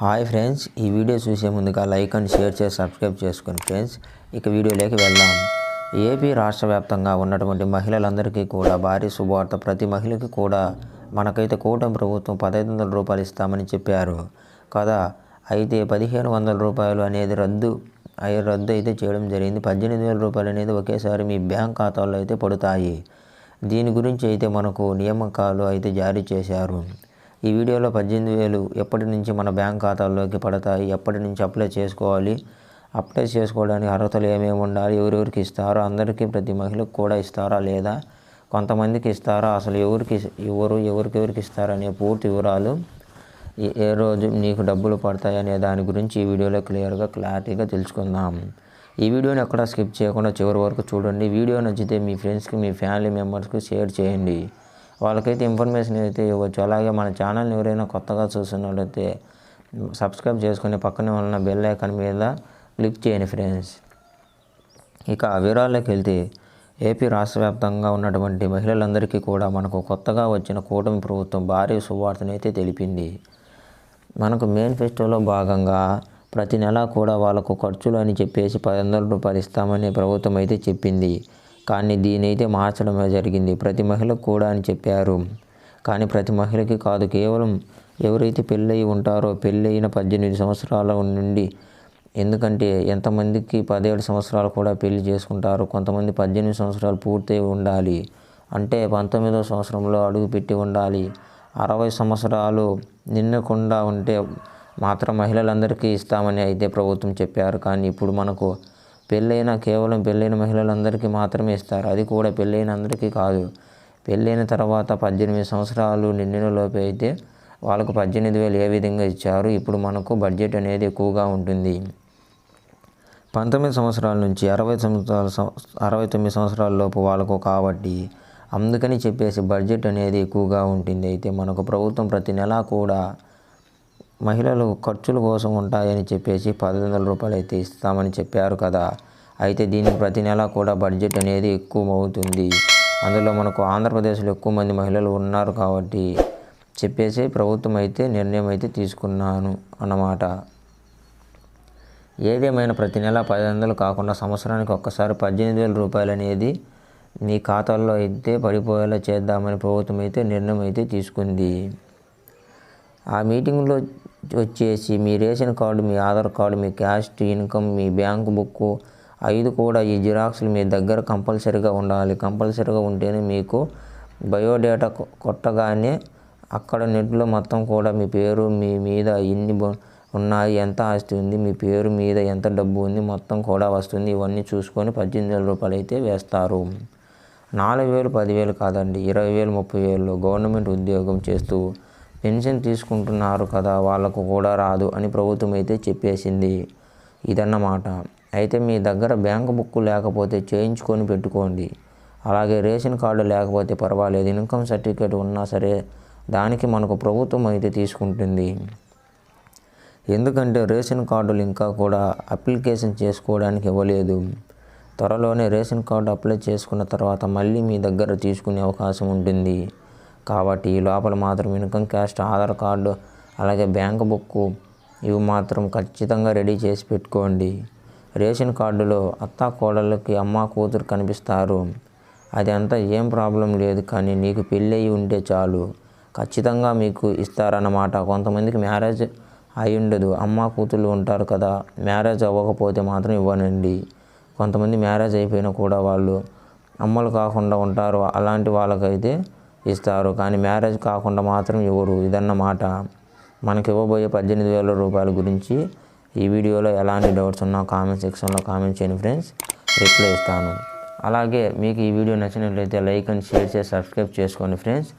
Hi friends, ఈ video చూసే ముందుగా లైక్ అండ్ షేర్ చేసి సబ్స్క్రైబ్ చేసుకోండి ఫ్రెండ్స్. ఇక వీడియోలోకి వెళ్దాం. ఏపీ రాష్ట్ర వ్యాప్తంగా ఉన్నటువంటి మహిళలందరికీ కూడా భారీ శుభవార్త. ప్రతి మహిళకి కూడా మనకైతే కూటమి ప్రభుత్వం 1500 రూపాయలు ఇస్తామని చెప్పారు కదా. అయితే 1500 రూపాయలు అనేది రద్దు అయితే చేయడం జరిగింది. 18,000 రూపాయలు అనేది ఒకేసారి మీ బ్యాంక్ ఖాతాల్లో అయితే పడతాయి. దీని గురించి అయితే మనకు నియామకాలు అయితే జారీ చేశారు. ఈ వీడియోలో 18,000 ఎప్పటి నుంచి మన బ్యాంక్ ఖాతాల్లోకి పడతాయి, ఎప్పటి నుంచి అప్లై చేసుకోవాలి, అప్లై చేసుకోవడానికి అర్హతలు ఏమేమి ఉండాలి, ఎవరెవరికి ఇస్తారో, అందరికీ ప్రతి మహిళకు కూడా ఇస్తారా లేదా, కొంతమందికి ఇస్తారా, అసలు ఎవరికి ఇస్తారనే పూర్తి వివరాలు, ఏ రోజు నీకు డబ్బులు పడతాయి అనే దాని గురించి ఈ వీడియోలో క్లారిటీగా తెలుసుకుందాం. ఈ వీడియోని ఎక్కడ స్కిప్ చేయకుండా చివరి వరకు చూడండి. వీడియో నచ్చితే మీ ఫ్రెండ్స్కి, మీ ఫ్యామిలీ మెంబర్స్కి షేర్ చేయండి. వాళ్ళకైతే ఇన్ఫర్మేషన్ అయితే ఇవ్వచ్చు. అలాగే మన ఛానల్ని ఎవరైనా కొత్తగా చూస్తున్నట్లయితే సబ్స్క్రైబ్ చేసుకుని పక్కనే ఉన్న బెల్ ఐకాన్ మీద క్లిక్ చేయండి ఫ్రెండ్స్. ఇక వివరాల్లోకి వెళ్తే, ఏపీ రాష్ట్ర వ్యాప్తంగా ఉన్నటువంటి మహిళలందరికీ కూడా మనకు కొత్తగా వచ్చిన కూటమి ప్రభుత్వం భారీ శుభవార్తను అయితే తెలిపింది. మనకు మేనిఫెస్టోలో భాగంగా ప్రతి నెల కూడా వాళ్ళకు ఖర్చులు అని చెప్పేసి 1500 రూపాయలు ఇస్తామని ప్రభుత్వం అయితే చెప్పింది. కానీ దీని అయితే మార్చడమే జరిగింది. ప్రతి మహిళకు కూడా అని చెప్పారు. కానీ ప్రతి మహిళకి కాదు, కేవలం ఎవరైతే పెళ్ళయి ఉంటారో, పెళ్ళయిన 18 సంవత్సరాల నుండి, ఎందుకంటే ఎంతమందికి 17 సంవత్సరాలు కూడా పెళ్లి చేసుకుంటారు, కొంతమంది 18 సంవత్సరాలు పూర్తయి ఉండాలి, అంటే 19వ సంవత్సరంలో అడుగుపెట్టి ఉండాలి, 60 సంవత్సరాలు నిండకుండా ఉంటే మాత్రం మహిళలందరికీ ఇస్తామని అయితే ప్రభుత్వం చెప్పారు. కానీ ఇప్పుడు మనకు కేవలం పెళ్ళైన మహిళలందరికీ మాత్రమే ఇస్తారు. అది కూడా పెళ్ళైన అందరికీ కాదు. పెళ్ళైన తర్వాత 18 సంవత్సరాలు నిండిన లోపే అయితే వాళ్ళకు 18,000 ఏ విధంగా ఇచ్చారు. ఇప్పుడు మనకు బడ్జెట్ అనేది ఎక్కువగా ఉంటుంది. 19 సంవత్సరాల నుంచి 69 సంవత్సరాల లోపు వాళ్ళకు కాబట్టి, అందుకని చెప్పేసి బడ్జెట్ అనేది ఎక్కువగా ఉంటుంది. అయితే మనకు ప్రభుత్వం ప్రతి నెల కూడా మహిళలు ఖర్చుల కోసం ఉంటాయని చెప్పేసి 1500 రూపాయలు అయితే ఇస్తామని చెప్పారు కదా. అయితే దీనికి ప్రతి నెల కూడా బడ్జెట్ అనేది ఎక్కువ అవుతుంది. అందులో మనకు ఆంధ్రప్రదేశ్లో ఎక్కువ మంది మహిళలు ఉన్నారు కాబట్టి చెప్పేసి ప్రభుత్వం అయితే నిర్ణయం అయితే తీసుకున్నాను అన్నమాట. ఏదేమైనా ప్రతి నెల 1500 కాకుండా సంవత్సరానికి ఒక్కసారి 18,000 రూపాయలు అనేది మీ ఖాతాల్లో అయితే పడిపోయేలా చేద్దామని ప్రభుత్వం అయితే నిర్ణయం అయితే తీసుకుంది. ఆ మీటింగ్లో వచ్చేసి మీ రేషన్ కార్డు, మీ ఆధార్ కార్డు, మీ క్యాస్ట్ ఇన్కమ్, మీ బ్యాంకు బుక్ 5 కూడా ఈ జిరాక్స్లు మీ దగ్గర కంపల్సరీగా ఉండాలి. కంపల్సరీగా ఉంటేనే మీకు బయోడేటా కొట్టగానే అక్కడ నెట్లో మొత్తం కూడా మీ పేరు, మీ మీద ఎన్ని ఉన్నాయి, ఎంత ఆస్తి ఉంది, మీ పేరు మీద ఎంత డబ్బు ఉంది మొత్తం కూడా వస్తుంది. ఇవన్నీ చూసుకొని 18,000 రూపాయలు అయితే వేస్తారు. 4,000, 10,000 కాదండి, 20,000, 30,000 గవర్నమెంట్ ఉద్యోగం చేస్తూ పెన్షన్ తీసుకుంటున్నారు కదా, వాళ్ళకు కూడా రాదు అని ప్రభుత్వం అయితే చెప్పేసింది. ఇదన్నమాట. అయితే మీ దగ్గర బ్యాంకు బుక్ లేకపోతే చేయించుకొని పెట్టుకోండి. అలాగే రేషన్ కార్డు లేకపోతే పర్వాలేదు, ఇన్కమ్ సర్టిఫికేట్ ఉన్నా సరే దానికి మనకు ప్రభుత్వం అయితే తీసుకుంటుంది. ఎందుకంటే రేషన్ కార్డులు ఇంకా కూడా అప్లికేషన్ చేసుకోవడానికి ఇవ్వలేదు. త్వరలోనే రేషన్ కార్డు అప్లై చేసుకున్న తర్వాత మళ్ళీ మీ దగ్గర తీసుకునే అవకాశం ఉంటుంది. కాబట్టి ఈ లోపల మాత్రం ఇన్కమ్, క్యాస్ట్, ఆధార్ కార్డు, అలాగే బ్యాంకు బుక్ ఇవి మాత్రం ఖచ్చితంగా రెడీ చేసి పెట్టుకోండి. రేషన్ కార్డులో అత్త కోడళ్ళకి అమ్మ కూతురు కనిపిస్తారు. అది అంతా ఏం ప్రాబ్లం లేదు. కానీ నీకు పెళ్ళి అయి ఉంటే చాలు, ఖచ్చితంగా మీకు ఇస్తారన్నమాట. కొంతమందికి మ్యారేజ్ అయి ఉండదు, అమ్మ కూతురు ఉంటారు కదా, మ్యారేజ్ అవ్వకపోతే మాత్రం ఇవ్వనండి. కొంతమంది మ్యారేజ్ అయిపోయినా కూడా వాళ్ళు అమ్మలు కాకుండా ఉంటారు, అలాంటి వాళ్ళకైతే ఇస్తారు. కానీ మ్యారేజ్ కాకుండా మాత్రం ఇవ్వరు. ఇదన్నమాట. మనకి ఇవ్వబోయే 18,000 రూపాయల గురించి ఈ వీడియోలో ఎలాంటి డౌట్స్ ఉన్నా కామెంట్ సెక్షన్లో కామెంట్ చేయండి ఫ్రెండ్స్, రిప్లై ఇస్తాను. అలాగే మీకు ఈ వీడియో నచ్చినట్లయితే లైక్ అండ్ షేర్ చేసి సబ్స్క్రైబ్ చేసుకోండి ఫ్రెండ్స్.